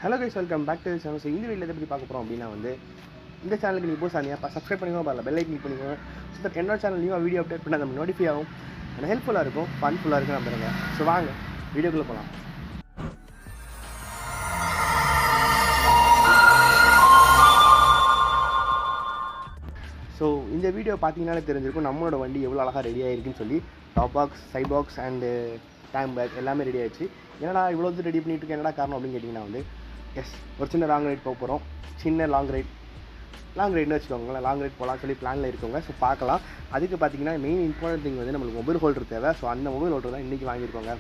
Hello guys, welcome back to channel. So இந்த வீடியோவில் எதை பற்றி பார்க்க போகிறோம் அப்படின்னா இந்த சேனலுக்கு நீங்கள் போய் சானியா சப்ஸ்கிரைப் பண்ணிக்கோங்க, பாருங்கள் பெல் ஐக்கன் கிளிக் பண்ணிக்கோங்க. ஸோ தட் என்னோட சேனல் நியூவாக வீடியோ அப்டேட் பண்ணால் நம்ம நோட்டிஃபை ஆகும். எனக்கு ஹெல்ப்ஃபுல்லாக இருக்கும், ஃபன்ஃபுல்லாக இருக்கும் நம்புறேங்க. ஸோ வாங்க வீடியோக்குள்ளே போகலாம். ஸோ இந்த வீடியோ பார்த்தீங்கன்னாலே தெரிஞ்சிருக்கும் நம்மளோட வண்டி எவ்வளோ அழகாக ரெடி ஆகிருக்குன்னு சொல்லி. Top box, side box and tank bag எல்லாமே ரெடி ஆகிடுச்சு. என்னடா இவ்வளோ ரெடி பண்ணிட்டு இருக்கேன், என்னடா காரணம் அப்படின்னு கேட்டிங்கன்னா ஒரு சின்ன லாங் ரைட் போக போகிறோம். சின்ன லாங் ரைட்னு வச்சுக்கோங்களேன். லாங் ரைட் போகலாம் சொல்லி பிளானில் இருக்கோங்க. ஸோ பார்க்கலாம். அதுக்கு பார்த்தீங்கன்னா மெயின் இம்பார்ட்டன்ட் திங் நம்மளுக்கு மொபைல் ஹோல்டர் தேவை. ஸோ அந்த மொபைல் ஹோல்டர் தான் இன்றைக்கி வாங்கியிருக்கோங்க.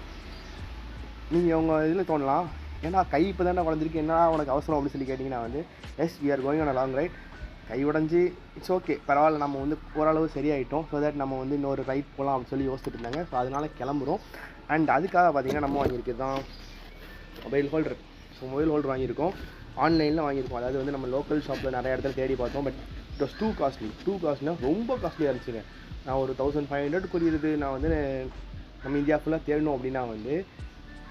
நீங்கள் உங்கள் இதில் தோணலாம், ஏன்னா கை இப்போ தானே குழந்திருக்கு, என்ன உனக்கு அவசரம் அப்படின்னு சொல்லி கேட்டிங்கன்னா we are going on long ride. கை உடஞ்சி இட்ஸ் ஓகே, பரவாயில்ல, நம்ம ஓரளவு சரியாயிட்டோம். ஸோ தட் நம்ம இன்னொரு ரைட் போகலாம் அப்படின்னு சொல்லி யோசிச்சுட்டு இருந்தாங்க. ஸோ அதனால் கிளம்புறோம். அண்ட் அதுக்காக பார்த்தீங்கன்னா நம்ம வாங்கியிருக்கிறது தான் mobile holder. So mobile holder வாங்கியிருக்கோம், ஆன்லைனில் வாங்கியிருக்கோம். அதாவது நம்ம லோக்கல் ஷாப்பில் நிறைய இடத்துல தேடி பார்த்தோம். பட் இட் வாஸ் டூ காஸ்ட்லினா ரொம்ப காஸ்ட்லியாக இருந்துச்சுங்க. நான் ஒரு 1500 குறியிறது. நான் நம்ம இந்தியா ஃபுல்லாக தேடணும் அப்படின்னா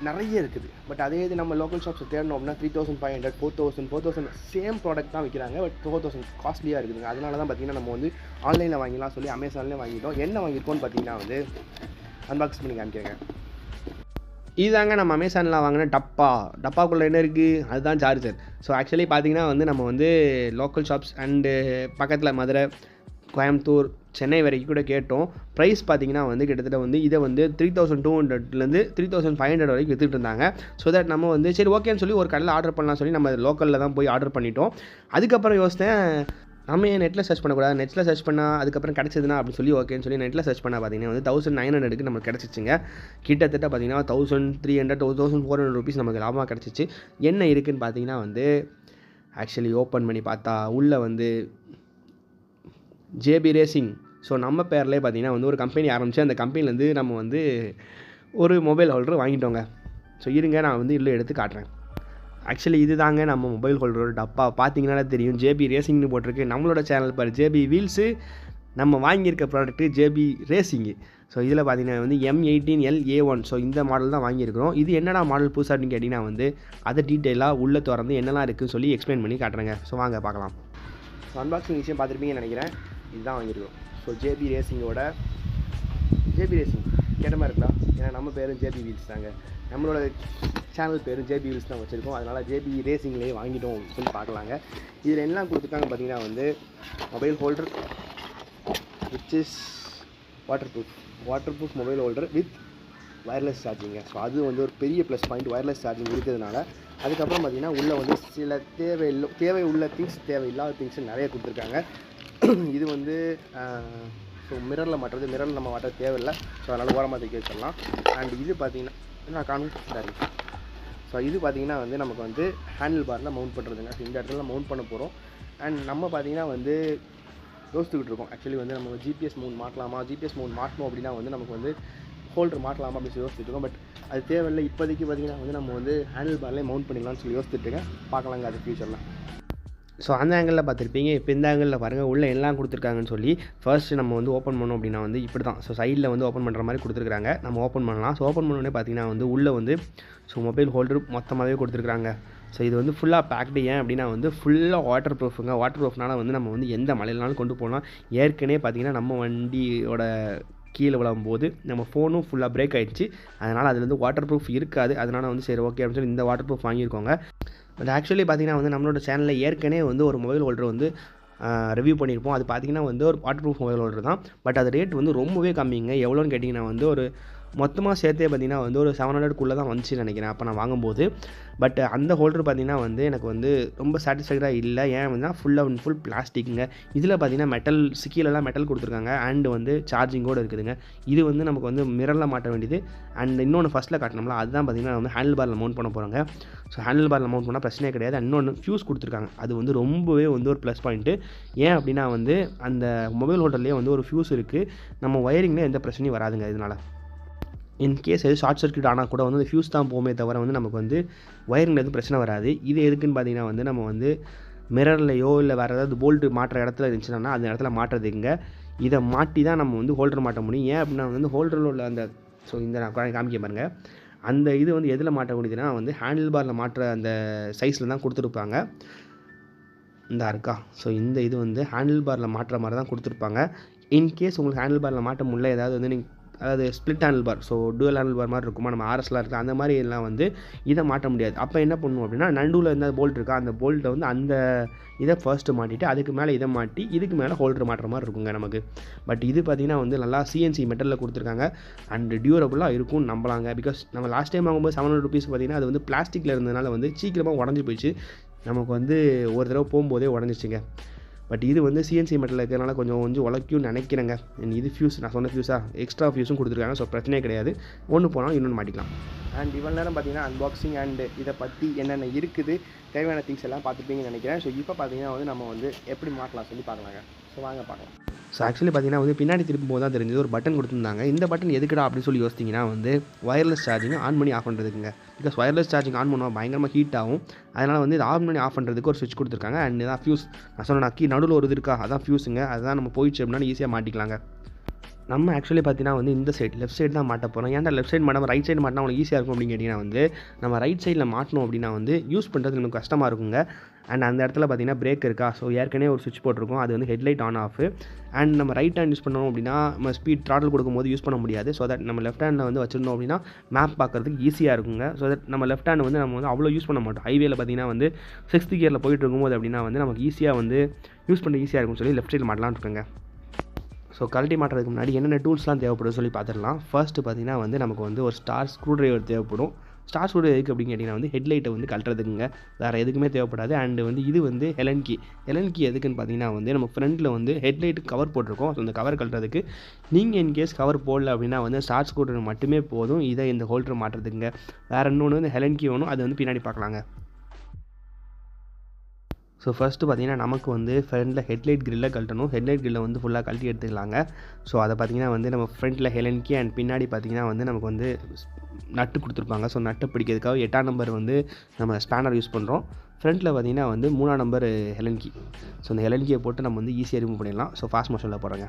நிறைய இருக்குது. பட் அதே இது நம்ம லோக்கல் ஷாப்ஸை தேடணும் அப்படின்னா 3500, 4000 சேம் ப்ராடக்ட் தான் விற்கிறாங்க. பட் 4000 காஸ்ட்லியாக இருக்குதுங்க. அதனால தான் பார்த்தீங்கன்னா நம்ம ஆன்லைனில் வாங்கிக்கலாம் சொல்லி அமேசான்லேயே வாங்கிட்டோம். என்ன வாங்கியிருக்கோன்னு பார்த்தீங்கன்னா அன்பாக்ஸ் பண்ணி காமிக்கிறேங்க. இதுதாங்க நம்ம அமேசானில் வாங்கின டப்பாக்குள்ளே என்ன இருக்குது, அதுதான் சார்ஜர். ஸோ ஆக்சுவலி பார்த்தீங்கன்னா நம்ம லோக்கல் ஷாப்ஸ் அண்டு பக்கத்தில் மதுரை, கோயம்புத்தூர், சென்னை வரைக்கும் கூட கேட்டோம். ப்ரைஸ் பார்த்தீங்கன்னா கிட்டத்தட்ட இதை 3200 3500 வரைக்கும் விற்றுட்டு இருந்தாங்க. ஸோ தட் நம்ம சரி ஓகேன்னு சொல்லி ஒரு கடையில் ஆர்டர் பண்ணலாம் சொல்லி நம்ம லோக்கலில் தான் போய் ஆர்டர் பண்ணிட்டோம். அதுக்கப்புறம் யோசித்தேன், நம்ம ஏன் நெட்டில் சர்ச் பண்ணக்கூடாது, நெட்டில் சர்ச் பண்ணால் அதுக்கப்புறம் கிடச்சிதுன்னா அப்படின்னு சொல்லி ஓகேன்னு சொல்லி நெட்டில் சர்ச் பண்ணால் பார்த்தீங்கன்னா 1900க்கு நமக்கு கிடச்சிச்சுங்க. கிட்டத்தட்ட பார்த்தீங்கன்னா 1300 1400 ருபீஸ் நமக்கு லாபமாக கிடச்சிச்சு. என்ன இருக்குதுன்னு பார்த்தீங்கன்னா ஆக்சுவலி ஓப்பன் பண்ணி பார்த்தா உள்ளே ஜேபி ரேசிங். ஸோ நம்ம பேர்லேயே பார்த்தீங்கன்னா ஒரு கம்பெனி ஆரம்பித்து அந்த கம்பெனிலேருந்து நம்ம ஒரு மொபைல் ஹோல்டர் வாங்கிட்டோங்க. ஸோ இருங்க நான் இல்லை எடுத்து காட்டுறேன். ஆக்சுவலி இது தாங்க நம்ம மொபைல் ஹோல்டரோட டப்பா. பார்த்தீங்கன்னா தெரியும், ஜேபி ரேசிங்னு போட்டிருக்கு. நம்மளோட சேனல் பாரு, ஜேபி வீல்ஸு. நம்ம வாங்கியிருக்க ப்ராடக்ட்டு ஜேபி ரேசிங்கு. ஸோ இதில் பார்த்தீங்கன்னா M18LA1. ஸோ இந்த மாடல் தான் வாங்கியிருக்கிறோம். இது என்னடா மாடல் புதுசாக அப்படின்னு கேட்டிங்கன்னா அதை டீட்டெயிலாக உள்ளே திறந்து என்னெல்லாம் இருக்குதுன்னு சொல்லி எக்ஸ்பிளைன் பண்ணி காட்டுறேங்க. ஸோ வாங்க பார்க்கலாம். ஸோ அன்பாக்சிங் விஷயம் பார்த்துருப்பீங்கன்னு நினைக்கிறேன். இதுதான் வாங்கியிருக்கோம். ஸோ ஜேபி ரேசிங் கேட்ட மாதிரி இருக்கலாம். ஏன்னா நம்ம பேரும் ஜேபி வீல்ஸ் தாங்க. நம்மளோட சேனல் பேரும் ஜேபி வீல்ஸ் தான் வச்சுருக்கோம். அதனால் ஜேபி ரேசிங்லேயே வாங்கிட்டோம் சொல்லி பார்க்கலாங்க. இதில் எல்லாம் கொடுத்துருக்காங்க பார்த்தீங்கன்னா mobile holder which is waterproof mobile holder with wireless சார்ஜிங்க. ஸோ அது ஒரு பெரிய ப்ளஸ் பாயிண்ட், வயர்லெஸ் சார்ஜிங் இருக்கிறதுனால. அதுக்கப்புறம் பார்த்தீங்கன்னா உள்ளே சில தேவையுள்ள திங்ஸ், தேவையில்லாத திங்ஸ் நிறைய கொடுத்துருக்காங்க. இது ஸோ மிரரில் நம்ம மாட்டுறது தேவையில்லை. ஸோ அதனால் ஓரமாக தூக்கி வச்சிடலாம். அண்ட் இது பார்த்தீங்கன்னா என்ன காணும் சரி. ஸோ இது பார்த்தீங்கன்னா நமக்கு ஹேண்டில் பாரில் மவுண்ட் பண்ணுறதுங்க. ஸோ இந்த இடத்துல மவுண்ட் பண்ண போகிறோம். அண்ட் நம்ம பார்த்தீங்கன்னா யோசித்துக்கிட்டு இருக்கோம். ஆக்சுவலி நம்ம ஜிபிஎஸ் மவுண்ட் மாட்டணும் அப்படின்னா நமக்கு ஹோல்டர் மாட்டலாமா அப்படின்னு சொல்லி யோசிச்சுட்டு இருக்கோம். பட் அது தேவையில்லை. இப்போதைக்கு பார்த்தீங்கன்னா நம்ம ஹேண்டில் பார்லேயே மவுண்ட் பண்ணிடலாம்னு சொல்லி யோசிச்சுட்டு இருக்கேன். பார்க்கலாங்க அது ஃபியூச்சரில். ஸோ அந்த ஆங்கிளில் பார்த்துருப்பீங்க. இப்போ இந்த ஆங்கிளில் பாருங்கள், உள்ளே எல்லாம் கொடுத்துருக்காங்கன்னு சொல்லி. ஃபர்ஸ்ட்டு நம்ம ஓப்பன் பண்ணோம் அப்படின்னா இப்படி தான். ஸோ சைடில் ஓப்பன் பண்ணுற மாதிரி கொடுத்துருக்காங்க. நம்ம ஓப்பன் பண்ணலாம். ஸோ ஓப்பன் பண்ணோடனே பார்த்தீங்கன்னா உள்ளே ஸோ மொபைல் ஹோல்டர் மொத்தமாகவே கொடுத்துருக்காங்க. ஸோ இது ஃபுல்லாக பேக்டு. ஏன் அப்படின்னா ஃபுல்லாக வாட்டர் ப்ரூஃபுங்க. வாட்டர் ப்ரூஃப்னால நம்ம எந்த மலையிலனாலும் கொண்டு போகலாம். ஏற்கனவே பார்த்தீங்கன்னா நம்ம வண்டியோட கீழே விழும்போது நம்ம ஃபோனும் ஃபுல்லாக பிரேக் ஆகிடுச்சு. அதனால் அதில் வாட்டர் ப்ரூஃப் இருக்காது. அதனால் சரி ஓகே அப்படின்னு சொல்லி இந்த வாட்டர் ப்ரூஃப் வாங்கியிருக்கோங்க. பட் ஆக்சுவலி பார்த்தீங்கன்னா நம்மளோட சேனலில் ஏற்கனவே ஒரு மொபைல் ஹோல்டர் ரிவ்யூ பண்ணியிருப்போம். அது பார்த்தீங்கன்னா ஒரு வாட்டர் ப்ரூஃப் மொபைல் ஹோல்டர் தான். பட் அது ரேட் ரொம்பவே கம்மிங்க. எவ்வளோன்னு கேட்டிங்கன்னா ஒரு மொத்தமாக சேர்த்தே பார்த்தீங்கன்னா ஒரு 700க்குள்ளே தான் வந்துச்சுன்னு நினைக்கிறேன் அப்போ நான் வாங்கும்போது. பட் அந்த ஹோல்டர் பார்த்தீங்கன்னா எனக்கு ரொம்ப சாட்டிஸ்ஃபைடாக இல்லை. ஏன் ஃபுல் பிளாஸ்டிக்குங்க. இதில் பார்த்தீங்கன்னா கீழெல்லாம் மெட்டல் கொடுத்துருக்காங்க. அண்டு சார்ஜிங்கோடு இருக்குதுங்க. இது நமக்கு மிரரில் மாட்ட வேண்டியது. அண்ட் இன்னொன்று ஃபஸ்ட்டில் காட்டினோம்ல, அதுதான் பார்த்தீங்கன்னா ஹேண்டில் பாரில் மவுண்ட் பண்ண போகிறாங்க. ஸோ ஹேண்டில் பாரில் மவுண்ட் பண்ணால் பிரச்சனையே கிடையாது. இன்னொன்று ஃபியூஸ் கொடுத்துருக்காங்க. அது ரொம்பவே ஒரு ப்ளஸ் பாயிண்ட்டு. ஏன் அப்படின்னா அந்த மொபைல் ஹோல்டர்லேயே ஒரு ஃபியூஸ் இருக்குது. நம்ம ஒயரிங்கில் எந்த பிரச்சனையும் வராதுங்க. இதனால் இன்கேஸ் ஷார்ட் சர்க்யூட் ஆனால் கூட ஃபியூஸ் தான் போகுமே தவிர நமக்கு ஒயரிங்கில் எதுவும் பிரச்சனை வராது. இது எதுக்குன்னு பார்த்தீங்கன்னா நம்ம மிரர்லையோ இல்லை வேறு ஏதாவது போல்ட்டு மாட்டுற இடத்துல இருந்துச்சுன்னா அந்த இடத்துல மாட்டுறதுங்க. இதை மாட்டி தான் நம்ம ஹோல்டர் மாட்ட முடியும். ஏன் அப்படின்னா ஹோல்டரில் உள்ள அந்த ஸோ இந்த நான் காமிக்க பாருங்கள். அந்த இது வந்து எதில் மாட்டக்கூடியதுன்னா வந்து ஹேண்டில் பாரில் மாட்டுற அந்த சைஸில் தான் கொடுத்துருப்பாங்க. இந்த இருக்கா. ஸோ இந்த இது வந்து ஹேண்டில் பாரில் மாட்டுற மாதிரி தான் கொடுத்துருப்பாங்க. இன்கேஸ் உங்களுக்கு ஹேண்டில் பாரில் மாட்ட முடியல, ஏதாவது வந்து நீங்கள் அதாவது split handle bar, so dual handle bar மாதிரி இருக்குமா, நம்ம ஆர்எஸ்லாம் இருக்குது அந்த மாதிரி எல்லாம் வந்து இதை மாட்ட முடியாது. அப்போ என்ன பண்ணுவோம் அப்படின்னா, நடுவில் இருந்த போல்ட் இருக்கா, அந்த போல்ட்டை வந்து அந்த இதை ஃபர்ஸ்ட்டு மாட்டிட்டு அதுக்கு மேலே இதை மாட்டி இதுக்கு மேலே ஹோல்டர் மாட்டுற மாதிரி இருக்குங்க நமக்கு. பட் இது பார்த்திங்கன்னா வந்து நல்லா சிஎன்சி மெட்டலில் கொடுத்துருக்காங்க அண்ட் டியூரபுளாக இருக்கும்னு நம்பலாங்க. பிகாஸ் நம்ம லாஸ்ட் டைம் வாங்கும்போது 700 rupees பார்த்திங்கன்னா அது வந்து பிளாஸ்டிக்கில் இருந்ததுனால வந்து சீக்கிரமாக உடஞ்சி போயிடுச்சு. நமக்கு வந்து ஒரு தடவை போகும்போதே உடஞ்சிச்சுங்க. பட் இது வந்து சிஎன்சி மெட்டலில் இருக்கிறதுனால கொஞ்சம் உழைக்கும்னு நினைக்கிறேங்க. இது ஃபியூஸ், நான் சொன்ன ஃபியூஸாக எக்ஸ்ட்ரா ஃபியூஸும் கொடுத்துருக்காங்க. ஸோ பிரச்சனையே கிடையாது, ஒன்று போனாலும் இன்னொன்று மாட்டிக்கலாம். அண்ட் இவ்வளோ நேரம் பார்த்தீங்கன்னா அன்பாக்சிங் அண்ட் இதை பற்றி என்னென்ன இருக்குது, தேவையான திங்ஸ் எல்லாம் பார்த்துப்பீங்கன்னு நினைக்கிறேன். ஸோ இப்போ பார்த்தீங்கன்னா வந்து நம்ம வந்து எப்படி மாட்டலாம் சொல்லி பார்க்கலாங்க. ஸோ வாங்க பார்க்கலாம். ஸோ ஆக்சுவலி பார்த்தீங்கன்னா வந்து பின்னாடி திரும்பும் போது தான் தெரிஞ்சது ஒரு பட்டன் கொடுத்துருந்தாங்க. இந்த பட்டன் எதுக்குடா அப்படின்னு சொல்லி யோசிச்சிங்கன்னா வந்து ஒயர்லெஸ் சார்ஜிங் ஆன் பண்ணி ஆஃப் பண்ணுறதுக்குங்க. பிகாஸ் ஒயர்லெஸ் சார்ஜிங் ஆன் பண்ணுவோம் பயங்கரமாக ஹீட் ஆகும். அதனால் வந்து இது ஆன் பண்ணி ஆஃப் பண்ணுறதுக்கு ஒரு சுவிட்ச் கொடுத்துருக்காங்க. அண்ட் இதான் ஃபியூஸ், நான் சொன்னேன் கீ நடுவில் ஒரு இது இருக்கா, அதான் ஃபியூஸுங்க. அதுதான் நம்ம போயிடுச்சு அப்படின்னா ஈஸியாக மாட்டிக்கலாங்க. நம்ம ஆக்சுவலி பார்த்தீங்கன்னா வந்து இந்த சைடு லெஃப்ட் சைடு தான் மாட்ட போகிறோம். ஏன்டா லெஃப்ட் சைடு மாட்டாமல் ரைட் சைடு மாட்டினா உங்களுக்கு ஈஸியாக இருக்கும் அப்படின்னு கேட்டிங்கன்னா வந்து நம்ம ரைட் சைடில் மாட்டணும் அப்படின்னா வந்து யூஸ் பண்ணுறது நமக்கு கஷ்டமாக இருக்குங்க. அண்ட் அந்த இடத்துல பார்த்தீங்கன்னா பிரேக் இருக்கா, ஸோ ஏற்கனவே ஒரு சுவிட்ச் போட்டிருக்கோம், அது வந்து ஹெட்லைட் ஆன் ஆஃப். அண்ட் நம்ம ரைட் ஹேண்ட் யூஸ் பண்ணோம் அப்படின்னா நம்ம ஸ்பீட் த்ராட்டில் கொடுக்கும்போது யூஸ் பண்ண முடியாது. ஸோ தட் நம்ம லெஃப்ட் ஹேண்டில் வந்து வச்சிருந்தோம் அப்படின்னா மேப் பார்க்குறதுக்கு ஈஸியாக இருக்குங்க. ஸோ தட் நம்ம லெஃப்ட் ஹேண்ட் வந்து நம்ம வந்து அவ்வளோ யூஸ் பண்ண மாட்டோம். ஹைவேல பார்த்தீங்கன்னா வந்து 6th கியரில் போயிட்டு இருக்கும்போது அப்படின்னா வந்து நமக்கு ஈஸியாக வந்து யூஸ் பண்ண ஈஸியாக இருக்கும்னு சொல்லி லெஃப்ட் சைடில் மாட்டலாம்னு இருக்குங்க. ஸோ கழட்டி மாட்டுறதுக்கு முன்னாடி என்னென்ன டூல்ஸ்லாம் தேவைப்படுது சொல்லி பார்த்துடலாம். ஃபர்ஸ்ட்டு பார்த்தீங்கன்னா வந்து நமக்கு வந்து ஒரு ஸ்டார் ஸ்க்ரூ ட்ரைவர் தேவைப்படும். ஸ்டார் ஸ்க்ரூ ட்ரைவர் எதுக்கு அப்படின்னு கேட்டிங்கன்னா வந்து ஹெட்லைட்டை வந்து கழட்டுறதுக்குங்க, வேறு எதுக்குமே தேவைப்படாது. அண்டு வந்து இது வந்து ஹெலன் கீ எதுக்குன்னு பார்த்தீங்கன்னா வந்து நம்ம ஃப்ரண்ட்டில் வந்து ஹெட்லைட்டு கவர் போட்டிருக்கோம். ஸோ இந்த கவர் கழட்டுறதுக்கு நீங்கள் இன்கேஸ் கவர் போடல அப்படின்னா வந்து ஸ்டார் ஸ்க்ரூ ட்ரைவர் மட்டுமே போதும் இதை இந்த ஹோல்டர் மாட்டுறதுக்குங்க. வேறு இன்னொன்று வந்து ஹெலன் கீ வேணும், அது வந்து பின்னாடி பார்க்கலாங்க. ஸோ ஃபஸ்ட்டு பார்த்திங்கன்னா நமக்கு வந்து ஃப்ரண்ட்டில் ஹெட்லைட் கிரில்லை கழட்டணும். ஹெட்லைட் கிரில்லை வந்து ஃபுல்லாக கழட்டி எடுத்துக்கலாங்க. ஸோ அதை பார்த்திங்கன்னா வந்து நம்ம ஃப்ரண்ட்டில் ஹெலன் கீ அண்ட் பின்னாடி பார்த்திங்கன்னா வந்து நமக்கு வந்து நட்டு கொடுத்துருப்பாங்க. ஸோ நட்டை பிடிக்கிறதுக்காக 8ஆம் நம்பர் வந்து நம்ம ஸ்பேனர் யூஸ் பண்ணுறோம். ஃப்ரண்ட்டில் பார்த்திங்கன்னா வந்து 3ஆம் நம்பர் ஹெலன் கீ. ஸோ அந்த ஹெலன் கீயை போட்டு நம்ம வந்து ஈஸியாக ரிமூவ் பண்ணிடலாம். ஸோ ஃபாஸ்ட் மோஷனில் போகிறோங்க.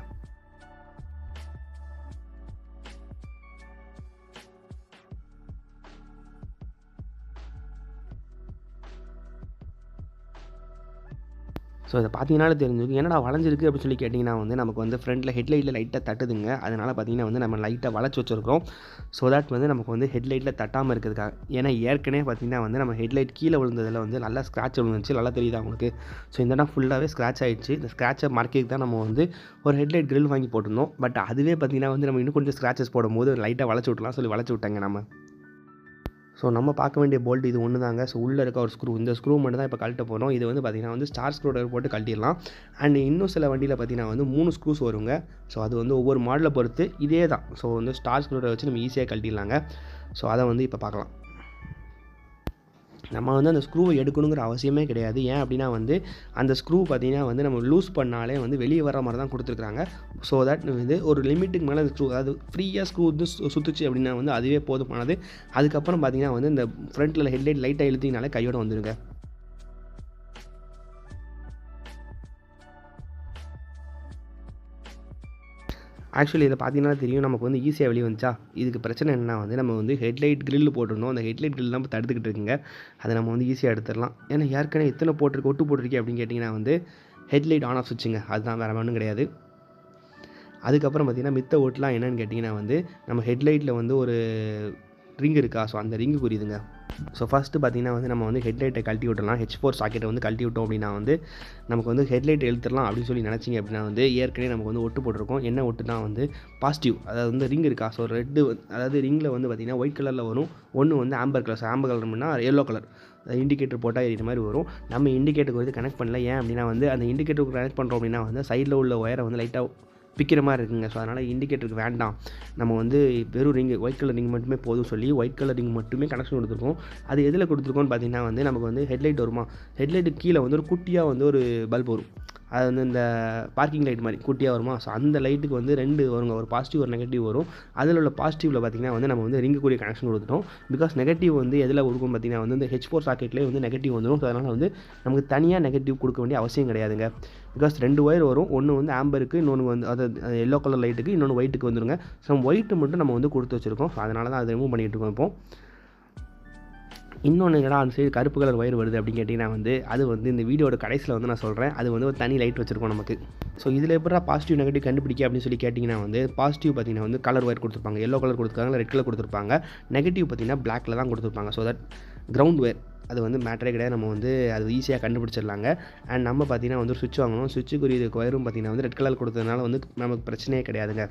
ஸோ இதை பார்த்தீங்கன்னாலே தெரிஞ்சுக்கும் என்னடா வளைஞ்சிருக்கு அப்படின்னு சொல்லி கேட்டிங்கன்னா வந்து நமக்கு வந்து ஃப்ரண்ட்டில் ஹெட்லைட்டில் லைட்டாக தட்டுதுங்க. அதனால் பார்த்திங்கன்னா வந்து நம்ம லைட்டாக வளைச்சி வச்சுருக்கோம். ஸோ தட் வந்து நமக்கு வந்து ஹெட்லைட்டில் தட்டாமல் இருக்கிறதுக்காக. ஏன்னா ஏற்கனவே பார்த்திங்கன்னா வந்து நம்ம ஹெட்லைட் கீழே விழுந்ததில் வந்து நல்லா ஸ்க்ராட்ச் விழுந்துச்சு. நல்லா தெரியுதா உங்களுக்கு? ஸோ இந்த இடம் ஃபுல்லாகவே ஸ்க்ராட்ச் ஆகிடுச்சு. இந்த ஸ்க்ராட்சை மறைக்கிறதுக்கு தான் நம்ம வந்து ஒரு ஹெட்லைட் கிரில் வாங்கி போட்டிருந்தோம். பட் அதுவே பார்த்திங்கன்னா வந்து நம்ம இன்னும் கொஞ்சம் ஸ்க்ராச்சஸ் போடும்போது லைட்டாக வளைச்சி விட்டலாம் சொல்லி வளைச்சி விட்டாங்க நம்ம. ஸோ நம்ம பார்க்க வேண்டிய போல்ட் இது ஒன்று தாங்க. ஸோ உள்ளே இருக்க ஒரு ஸ்க்ரூ, இந்த ஸ்க்ரூ மட்டும் தான் இப்போ கழட்ட போகிறோம். இது வந்து பார்த்திங்கன்னா வந்து ஸ்டார் ஸ்க்ரூ ட்ரைவர் போட்டு கழட்டிடலாம். அண்ட் இன்னும் சில வண்டியில் பார்த்திங்கன்னா வந்து 3 ஸ்க்ரூஸ் வருங்க. ஸோ அது வந்து ஒவ்வொரு மாடலை பொறுத்து இதே தான். ஸோ வந்து ஸ்டார் ஸ்க்ரூ ட்ரைவர் வச்சு நம்ம ஈஸியாக கழட்டிடலாங்க. ஸோ அதை வந்து இப்போ பார்க்கலாம். நம்ம வந்து அந்த ஸ்க்ரூவை எடுக்கணுங்கிற அவசியமே கிடையாது. ஏன் அப்படின்னா வந்து அந்த ஸ்க்ரூ பார்த்திங்கன்னா வந்து நம்ம லூஸ் பண்ணாலே வந்து வெளியே வர மாதிரி தான் கொடுத்துருக்குறாங்க. ஸோ தட் வந்து ஒரு லிமிட்டுக்கு மேலே அந்த ஸ்க்ரூ, அதாவது ஃப்ரீயாக ஸ்க்ரூ வந்து சுற்றுச்சு அப்படின்னா வந்து அதுவே போதுமானது. அதுக்கப்புறம் பார்த்திங்கன்னா வந்து இந்த ஃப்ரண்ட்டில் ஹெட்லைட் லைட்டாக இழுத்திங்கனாலே கையோடு வந்துடுங்க. ஆக்சுவலி இதை பார்த்தீங்கன்னா தெரியும் நமக்கு வந்து ஈஸியாக வெளியே வந்துச்சா. இதுக்கு பிரச்சனை என்னன்னா வந்து நம்ம வந்து ஹெட்லைட் கிரில் போட்டிருந்தோம். அந்த ஹெட்லைட் கிரில் தான் தடுத்துக்கிட்டு இருக்குங்க. அதை நம்ம வந்து ஈஸியாக எடுத்துடலாம். ஏன்னா ஏற்கனவே எத்தனை போட்டிருக்கு ஒட்டு போட்டிருக்கே அப்படின்னு கேட்டிங்கன்னா வந்து ஹெட்லைட் ஆன் ஆஃப் சுவிட்சுங்க. அதுதான், வேறு ஒன்றும் கிடையாது. அதுக்கப்புறம் பார்த்திங்கன்னா மித்த ஓட்டெலாம் என்னென்னு கேட்டிங்கன்னா வந்து நம்ம ஹெட்லைட்டில் வந்து ஒரு ரிங் இருக்கா, ஸோ அந்த ரிங்கு குறியுதுங்க. ஸோ ஃபஸ்ட்டு பார்த்திங்கன்னா வந்து நம்ம வந்து ஹெட்லைட்டை கழட்டி விட்டுடலாம். H4 சாக்கெட்டை வந்து கழட்டி விட்டோம் அப்படின்னா வந்து நமக்கு வந்து ஹெட்லைட் எழுத்துடலாம் அப்படின்னு சொல்லி நினச்சிங்க அப்படின்னா வந்து ஏற்கனவே நமக்கு வந்து ஒட்டு போட்டிருக்கோம். என்ன ஒட்டு தான் வந்து பாசிட்டிவ், அதாவது வந்து ரிங் இருக்கா. ஸோ ரெட்டு, அதாவது ரிங்கில் வந்து பார்த்திங்கன்னா ஒயிட் கலரில் வரும். ஒன்று வந்து ஆம்பர் கலர். ஸோ ஆம்பர் கலர்னா எல்லோ கலர் இண்டிகேட்டர் போட்டால் எரியுற மாதிரி வரும். நம்ம இண்டிகேட்டருக்கு வந்து கனெக்ட் பண்ணல. ஏன் அப்படின்னா வந்து அந்த இண்டிகேட்டருக்கு கனெக்ட் பண்ணுறோம் அப்படின்னா வந்து சைடில் உள்ள ஒயரை வந்து லைட்டாக பிக்கிற மாதிரி இருக்குங்க. ஸோ அதனால் இண்டிகேட்டருக்கு வேண்டாம், நம்ம வந்து வெறும் ரிங்கு ஒயிட் கலர் ரிங் மட்டுமே போதும் சொல்லி ஒயிட் கலர் ரிங் மட்டுமே கனெக்ஷன் கொடுத்துருக்கோம். அது எதில் கொடுத்துருக்கோன்னு பார்த்தீங்கன்னா வந்து நமக்கு வந்து ஹெட்லைட் வருமா, ஹெட்லைட்டுக்கு கீழே வந்து ஒரு குட்டியாக வந்து ஒரு பல்ப் வரும். அது வந்து இந்த பார்க்கிங் லைட் மாதிரி குட்டியாக வருமா. ஸோ அந்த லைட்டுக்கு வந்து 2 வருங்க, ஒரு பாசிட்டிவ் ஒரு நெகட்டிவ் வரும். அதில் உள்ள பாசிட்டிவில் பார்த்திங்கன்னா வந்து நம்ம வந்து ரிங்குக்குரிய கனெக்ஷன் கொடுத்துட்டோம். பிகாஸ் நெகட்டிவ் வந்து எதில் கொடுக்கும் பார்த்திங்கன்னா வந்து இந்த H4 சாக்கெட்லேயே வந்து நெகட்டிவ் வந்துடும். ஸோ அதனால் வந்து நமக்கு தனியாக நெகட்டிவ் கொடுக்க வேண்டிய அவசியம் கிடையாதுங்க. பிகாஸ் 2 ஒயர் வரும். ஒன்று வந்து ஆம்பருக்கு, இன்னொன்று வந்து அது எல்லோ கலர் லைட்டுக்கு, இன்னொன்று ஒயிட்டுக்கு வந்துடுங்க. ஸோ ஒயிட்டு மட்டும் நம்ம வந்து கொடுத்து வச்சுருக்கோம். ஸோ அதனால தான் அதை ரிமூவ் பண்ணிகிட்டு இருக்கோம். இப்போது இன்னொன்று என்னடா அந்த சைடு கருப்பு கலர் ஒயர் வருது அப்படின்னு கேட்டிங்கன்னா வந்து அது வந்து இந்த வீடியோட கடைசியில் வந்து நான் சொல்கிறேன். அது வந்து ஒரு தனி லைட் வச்சுருக்கோம் நமக்கு. ஸோ இதில் எப்படா பாசிட்டிவ் நெகட்டிவ் கண்டுபிடிக்க அப்படின்னு சொல்லி கேட்டிங்கன்னா வந்து பாசிட்டிவ் பார்த்தீங்கன்னா வந்து கலர் ஒயர் கொடுத்துருப்பாங்க, எல்லோ கலர் கொடுத்துருக்காங்க, ரெட் கலர் கொடுத்துருப்பாங்க. நெகட்டிவ் பார்த்தீங்கன்னா பிளாக்ல தான் கொடுத்துருப்பாங்க. ஸோ தட் கிரவுண்ட் ஒயர் அது வந்து மேட்டரே கிடையாது, நம்ம வந்து அது ஈஸியாக கண்டுபிடிச்சிடலாங்க. அண்ட் நம்ம பார்த்தீங்கன்னா வந்து சுவிட்ச் வாங்கணும், சுவிட்சுக்குரிய ஒயரும் பார்த்தீங்கன்னா வந்து ரெட் கலர் கொடுத்ததுனால வந்து நமக்கு பிரச்சனையே கிடையாதுங்க.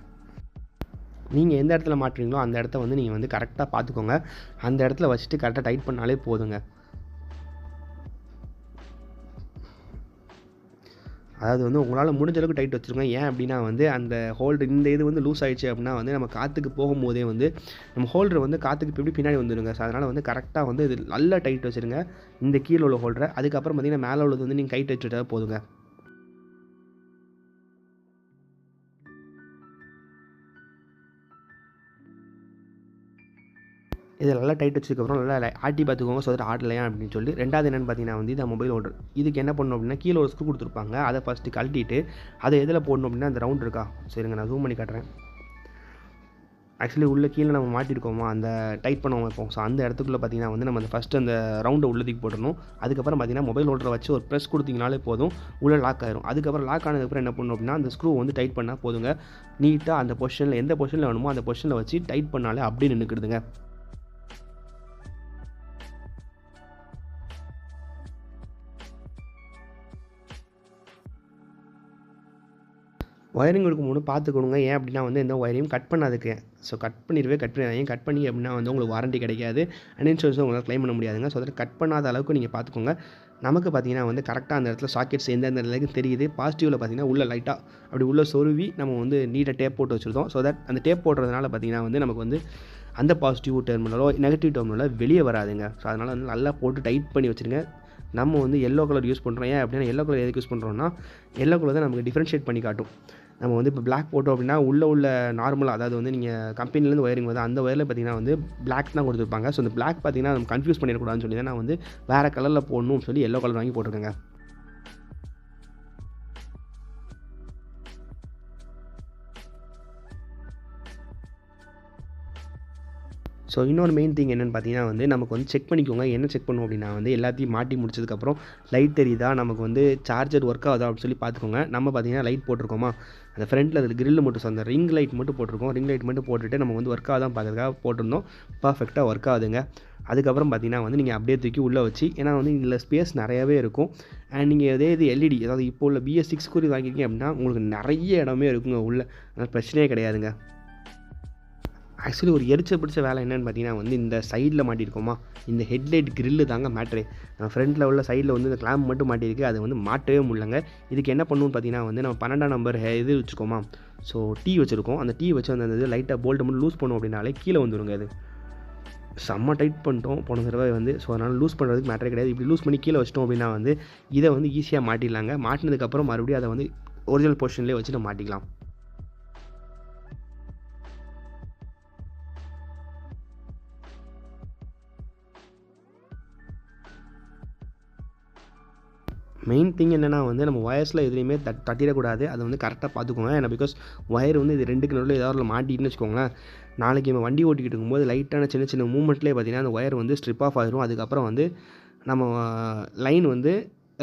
நீங்கள் எந்த இடத்துல மாட்டுறீங்களோ அந்த இடத்த வந்து நீங்கள் வந்து கரெக்டாக பார்த்துக்கோங்க. அந்த இடத்துல வச்சுட்டு கரெக்டாக டைட் பண்ணாலே போதுங்க. அதாவது வந்து உங்களால் முடிஞ்ச அளவுக்கு டைட் வச்சுருங்க. ஏன் அப்படின்னா வந்து அந்த ஹோல்டர் இந்த இது வந்து லூஸ் ஆகிடுச்சு அப்படின்னா வந்து நம்ம காற்றுக்கு போகும்போதே வந்து நம்ம ஹோல்டர் வந்து காற்றுக்கு இப்படி பின்னாடி வந்துடுங்க. ஸோ அதனால் வந்து கரெக்டாக வந்து இது நல்லா டைட் வச்சுருங்க இந்த கீழே உள்ள ஹோல்டரை. அதுக்கப்புறம் பார்த்திங்கன்னா மேலே உள்ளது வந்து நீங்கள் கைட் வச்சுட்டா போதுங்க. இதை நல்லா டைட் வச்சதுக்கப்புறம் நல்லா ஆட்டி பார்த்துக்கோங்க. ஸோ தட் ஆடலையா அப்படின்னு சொல்லி. ரெண்டாவது என்னென்னு பார்த்தீங்கன்னா வந்து இந்த மொபைல் ஹோல்டர் இதுக்கு என்ன பண்ணணும் அப்படின்னா கீழே ஒரு ஸ்க்ரூ கொடுத்துருப்பாங்க. அதை ஃபஸ்ட்டு கழட்டிட்டு அதை எதில் போடணும் அப்படின்னா அந்த ரவுண்ட் இருக்கா, சரிங்க நான் ஜூம் பண்ணி காட்டுறேன். ஆக்சுவலி உள்ளே கீழே நம்ம மாட்டிருக்கோமா அந்த டைட் பண்ணுவோம் இப்போ. ஸோ அந்த இடத்துக்குள்ளே பார்த்தீங்கன்னா வந்து நம்ம அந்த ஃபஸ்ட்டு அந்த ரவுண்டை உள்ளதுக்கு போடணும். அதுக்கப்புறம் பார்த்தீங்கன்னா மொபைல் ஹோல்டரை வச்சு ஒரு ப்ரெஸ் கொடுத்தீங்கனாலே போதும், உள்ளே லாக் ஆயிரும். அதுக்கப்புறம் லாக் ஆனதுக்கப்புறம் என்ன பண்ணணும் அப்படின்னா அந்த ஸ்க்ரூ வந்து டைட் பண்ணால் போதுங்க. நீட்டாக அந்த பொசிஷனில் எந்த பொசிஷனில் வேணுமோ அந்த பொசிஷனில் வச்சு டைட் பண்ணாலே அப்படியே நின்றுக்கிடுதுங்க. ஒயரிங் இருக்கும்போது பார்த்துக்கணுங்க. ஏன் அப்படின்னா வந்து எந்த ஒயரையும் கட் பண்ணாதுக்கு. ஸோ கட் பண்ணிடாதீங்க. கட் பண்ணி அப்படின்னா வந்து உங்களுக்கு வாரண்டி கிடைக்காது, அண்ட் இன்சூரன்ஸும் உங்களால் க்ளைம் பண்ண முடியாதுங்க. ஸோ அதில் கட் பண்ணாத அளவுக்கு நீங்கள் பார்த்துக்கோங்க. நமக்கு பார்த்தீங்கன்னா வந்து கரெக்டாக அந்த இடத்துல சாக்கெட்ஸ் எந்தெந்த இடத்துலையும் தெரியுது. பாசிட்டிவில் பார்த்தீங்கன்னா உள்ள லைட்டாக அப்படி உள்ள சொருவி நம்ம வந்து நீட்டாக டேப் போட்டு வச்சுருந்தோம். ஸோ தட் அந்த டேப் போடுறதுனால பார்த்தீங்கன்னா வந்து நமக்கு வந்து அந்த பாசிட்டிவ் டெர்மினலோ நெகட்டிவ் டெர்மினலோ வெளியே வராதுங்க. ஸோ அதனால் வந்து நல்லா போட்டு டைட் பண்ணி வச்சுருங்க. நம்ம வந்து எல்லோ கலர் யூஸ் பண்ணுறோம். ஏன் அப்படின்னா எல்லோ கலர் எதுக்கு யூஸ் பண்ணுறோம்னா எல்லோ கலர் தான் நமக்கு டிஃப்ரென்ஷியேட் பண்ணி காட்டும். நம்ம வந்து இப்போ பிளாக் போட்டோம் அப்படின்னா உள்ள நார்மலாக அதாவது வந்து நீங்கள் கம்பெனிலேருந்து ஒயரிங் வந்து அந்த ஒயரில் பார்த்தீங்கன்னா வந்து பிளாக் தான் கொடுத்துருப்பாங்க. ஸோ அந்த பிளாக் பார்த்தீங்கன்னா நம்ம கன்ஃபியூஸ் பண்ணிடக்கூடாதுன்னு சொல்லி தான் நான் வந்து வேறு கலரில் போடணும்னு சொல்லி எல்லோ கலர் வாங்கி போட்டிருக்கேங்க. ஸோ இன்னொரு மெயின் திங் என்னென்னு பார்த்தீங்கன்னா வந்து நமக்கு வந்து செக் பண்ணிக்கோங்க. என்ன செக் பண்ணுவோம் அப்படின்னா வந்து எல்லாத்தையும் மாட்டி முடிச்சதுக்கப்புறம் லைட் தெரியுதா, நமக்கு வந்து சார்ஜர் ஒர்க் ஆகுதா அப்படின்னு சொல்லி பார்த்துக்கோங்க. நம்ம பார்த்தீங்கன்னா லைட் போட்டிருக்கோமா, அந்த ஃப்ரண்ட்டில் அதில் கிரில் மட்டும் அந்த ரிங் லைட் மட்டும் போட்டிருக்கோம். ரிங் லைட் மட்டும் போட்டுட்டு நம்ம வந்து ஒர்க் ஆகுதான் பார்க்கறதுக்காக போட்டிருந்தோம். பர்ஃபெக்டாக ஒர்க் ஆகுதுங்க. அதுக்கப்புறம் பார்த்தீங்கன்னா வந்து நீங்கள் அப்படியே தூக்கி உள்ளே வச்சு, ஏன்னா வந்து இதில் ஸ்பேஸ் நிறையாவே இருக்கும். அண்ட் நீங்கள் அதே இது எல்இடி அதாவது இப்போ உள்ள BS6 குறி வாங்கிக்கிங்க அப்படின்னா உங்களுக்கு நிறைய இடமே இருக்குங்க உள்ளே, அதனால் பிரச்சனையே கிடையாதுங்க. ஆக்சுவலி ஒரு எரிச்சல் பிடிச்ச வேலை என்னென்னு பார்த்தீங்கன்னா வந்து இந்த சைடில் மாட்டியிருக்கோமா, இந்த ஹெட்லைட் கிரில்லு தாங்க மேட்ரு. ஃப்ரண்ட்டில் உள்ள சைடில் வந்து இந்த கிளாம்ப் மட்டும் மாட்டியிருக்கு, அது வந்து மாட்டவே முடியலங்க. இதுக்கு என்ன பண்ணணும்னு பார்த்தீங்கன்னா வந்து நம்ம 12ஆம் நம்பர் இது வச்சுக்கோமா, ஸோ டீ வச்சுருக்கோம். அந்த டீ வச்சு அந்த இது லைட்டாக போல்ட்டை மட்டும் லூஸ் பண்ணோம் அப்படின்னாலே கீழே வந்துடுங்க. அது செம்ம டைட் பண்ணிட்டோம் போன தடவை வந்து. ஸோ அதனால் லூஸ் பண்ணுறதுக்கு மேட்டரே கிடையாது. இப்படி லூஸ் பண்ணி கீழே வச்சிட்டோம் அப்படின்னா வந்து இதை வந்து ஈஸியாக மாட்டிடலாங்க. மாட்டினதுக்கப்புறம் மறுபடியும் அதை வந்து ஒரிஜினல் பொசிஷன்லேயே வச்சு நம்ம மாட்டிக்கலாம். மெயின் திங் என்னென்னா வந்து நம்ம ஒயர்ஸில் எதுலேயுமே தட்டிடக்கூடாது. அதை வந்து கரெக்டாக பார்த்துக்கோங்க. ஏன்னா பிகாஸ் ஒயர் வந்து இது ரெண்டுக்கு நடுவில் ஏதாவது மாட்டின்னு வச்சுக்கோங்களேன், நாளைக்கு நம்ம வண்டி ஓட்டிக்கிட்டு இருக்கும்போது லைட்டான சின்ன சின்ன மூமெண்ட்லேயே பார்த்தீங்கன்னா அந்த ஒயர் வந்து ஸ்ட்ரிப் ஆஃப் ஆயிரும். அதுக்கப்புறம் வந்து நம்ம லைன் வந்து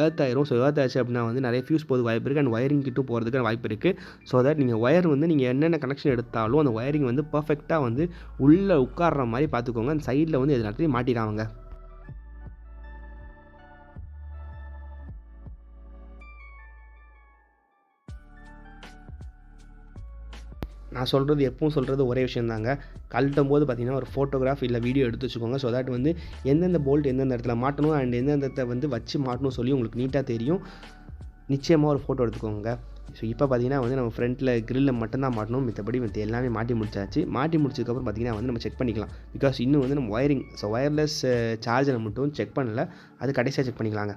எர்த் ஆயிரும். ஸோ எர்த் ஆச்சு அப்படின்னா வந்து நிறைய ஃபியூஸ் போகிறதுக்கு வாய்ப்பு இருக்குது, அண்ட் ஒயரிங் கிட்ட போகிறதுக்கு வாய்ப்பு இருக்குது. ஸோ தட் நீங்கள் ஒயர் வந்து நீங்கள் என்னென்ன கனெக்ஷன் எடுத்தாலும் அந்த ஒயரிங் வந்து பர்ஃபெக்டாக வந்து உள்ளே உட்கார்ற மாதிரி பார்த்துக்கோங்க. அந்த சைடில் வந்து எது நேரத்துலையும் மாட்டிடாங்க. நான் சொல்கிறது எப்பவும் சொல்கிறது ஒரே விஷயம் தாங்க. கழட்டும் போது பார்த்தீங்கன்னா ஒரு ஃபோட்டோகிராஃப் இல்லை வீடியோ எடுத்து வச்சுக்கோங்க. ஸோ தட் வந்து எந்தெந்த போல்ட் எந்தெந்த இடத்துல மாட்டணும் அண்ட் எந்தெந்த இடத்த வந்து வச்சு மாட்டணும் சொல்லி உங்களுக்கு நீட்டாக தெரியும். நிச்சயமாக ஒரு ஃபோட்டோ எடுத்துக்கோங்க. ஸோ இப்போ பார்த்தீங்கன்னா வந்து நம்ம ஃப்ரண்ட்டில் கிரில்ல மட்டும்தான் மாட்டணும், மித்தபடி எல்லாமே மாட்டி முடிச்சாச்சு. மாட்டி முடிச்சதுக்கப்புறம் பார்த்தீங்கன்னா வந்து நம்ம செக் பண்ணிக்கலாம். பிகாஸ் இன்னும் வந்து நம்ம ஒயரிங் ஒயர்லெஸ் சார்ஜரை மட்டும் செக் பண்ணல, அது கடைசியாக செக் பண்ணிக்கலாங்க.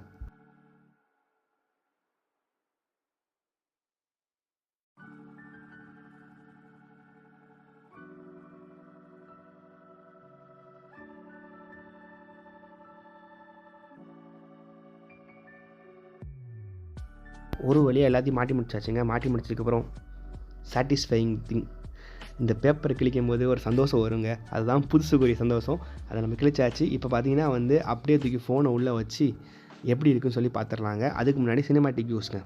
ஒரு வழியாக எல்லாத்தையும் மாட்டி முடிச்சாச்சுங்க. மாட்டி முடிச்சதுக்கப்புறம் சாட்டிஸ்ஃபையிங் திங் இந்த பேப்பரை கிழிக்கும் போது ஒரு சந்தோஷம் வருங்க, அதுதான் புதுசுக்குரிய சந்தோஷம். அதை நம்ம கிழிச்சாச்சு. இப்போ பார்த்தீங்கன்னா வந்து அப்படியே தூக்கி ஃபோனை உள்ளே வச்சு எப்படி இருக்குன்னு சொல்லி பார்த்துடலாங்க. அதுக்கு முன்னாடி சினிமேட்டிக் வியூஸ்ங்க.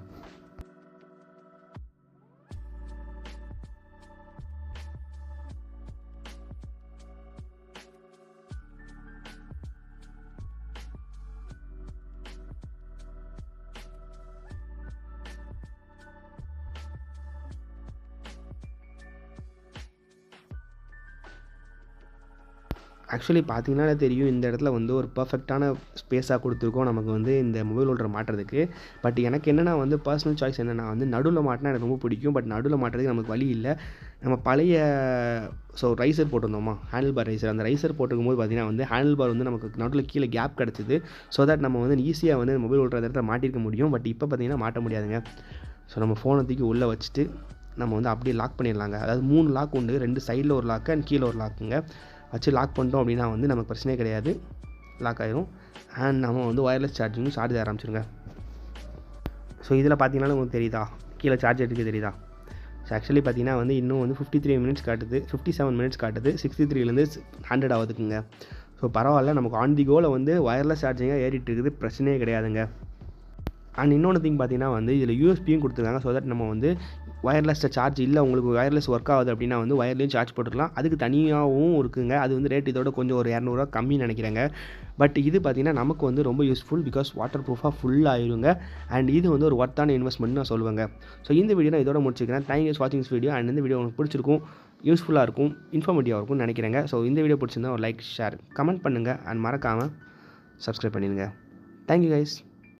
ஆக்சுவலி பார்த்தீங்கன்னா தெரியும், இந்த இடத்துல வந்து ஒரு பர்ஃபெக்டான ஸ்பேஸாக கொடுத்துருக்கோம் நமக்கு வந்து இந்த மொபைல் ஹோல்டர் மாட்டுறதுக்கு. பட் எனக்கு என்னென்னா வந்து பர்சனல் சாய்ஸ் என்னென்னா வந்து நடுவில் மாட்டினா எனக்கு ரொம்ப பிடிக்கும். பட் நடுவில் மாட்டுறதுக்கு நமக்கு வழி இல்லை. நம்ம பழைய ரைசர் போட்டிருந்தோமா, ஹேண்டில் பார் ரைசர், அந்த ரைசர் போட்டிருக்கும்போது பார்த்தீங்கன்னா வந்து ஹேண்டில் பார் வந்து நமக்கு நடுவில் கீழே கேப் கிடச்சிது. ஸோ தட் நம்ம வந்து ஈஸியாக வந்து மொபைல் ஹோல்டர் இடத்துல மாட்டிருக்க முடியும். பட் இப்போ பார்த்தீங்கன்னா மாட்ட முடியாதுங்க. ஸோ நம்ம ஃபோனை தூக்கி உள்ளே வச்சுட்டு நம்ம வந்து அப்படியே லாக் பண்ணிடலாங்க. அதாவது 3 லாக் உண்டு, 2 சைடில் ஒரு லாக்கு அண்ட் கீழே ஒரு லாக்குங்க. வச்சு லாக் பண்ணிட்டோம் அப்படின்னா வந்து நமக்கு பிரச்சனையே கிடையாது, லாக் ஆகிரும். அண்ட் நம்ம வந்து ஒயர்லெஸ் சார்ஜிங் சார்ஜ் ஆரம்பிச்சிருங்க. ஸோ இதில் பார்த்தீங்கன்னா உங்களுக்கு தெரியுதா, கீழே சார்ஜ் எடுக்க தெரியுதா? ஸோ ஆக்சுவலி பார்த்தீங்கன்னா வந்து இன்னும் வந்து 53 மினிட்ஸ் காட்டுது, 57 மினிட்ஸ் காட்டுது, 63லேருந்து 100 ஆகுதுக்குங்க. ஸோ பரவாயில்ல, நமக்கு ஆன் தி கோவில் வந்து ஒயர்லெஸ் சார்ஜிங்காக ஏறிட்டு இருக்குது, பிரச்சனையே கிடையாதுங்க. அண்ட் இன்னொன்று திங் பார்த்தீங்கன்னா வந்து இதில் யூஎஸ்பியும் கொடுத்துருக்காங்க. ஸோ தட் நம்ம வந்து ஒயர்லெஸில் சார்ஜ் இல்லை, உங்களுக்கு ஒயர்லெஸ் ஒர்க் ஆகுது அப்படின்னா வந்து ஒயர்லேயும் சார்ஜ் போட்டுக்கலாம். அதுக்கு தனியாகவும் இருக்குங்க. அது வந்து ரேட் இதோட கொஞ்சம் ஒரு 200 ரூபா கம்மின்னு நினைக்கிறேங்க. பட் இது பார்த்திங்கன்னா நமக்கு வந்து ரொம்ப யூஸ்ஃபுல், பிகாஸ் வாட்டர் ப்ரூஃபாக ஃபுல் ஆயிருங்க. அண்ட் இது வந்து ஒரு ஒர்த்தான இன்வெஸ்ட்மெண்ட் நான் சொல்லுவேங்க. ஸோ இந்த வீடியோ நான் இதோட முடிச்சுக்கிறேன். தேங்க் யூ வாட்சிங் திஸ் வீடியோ. அண்ட் இந்த வீடியோ உங்களுக்கு பிடிச்சிருக்கும், யூஸ்ஃபுல்லாக இருக்கும், இன்ஃபர்மேட்டிவாக இருக்கும்னு நினைக்கிறேங்க. ஸோ இந்த வீடியோ பிடிச்சிருந்தா ஒரு லைக், ஷேர், கமெண்ட் பண்ணுங்கள். அண்ட் மறக்காமல் சப்ஸ்கிரைப் பண்ணிடுங்க. Thank you guys.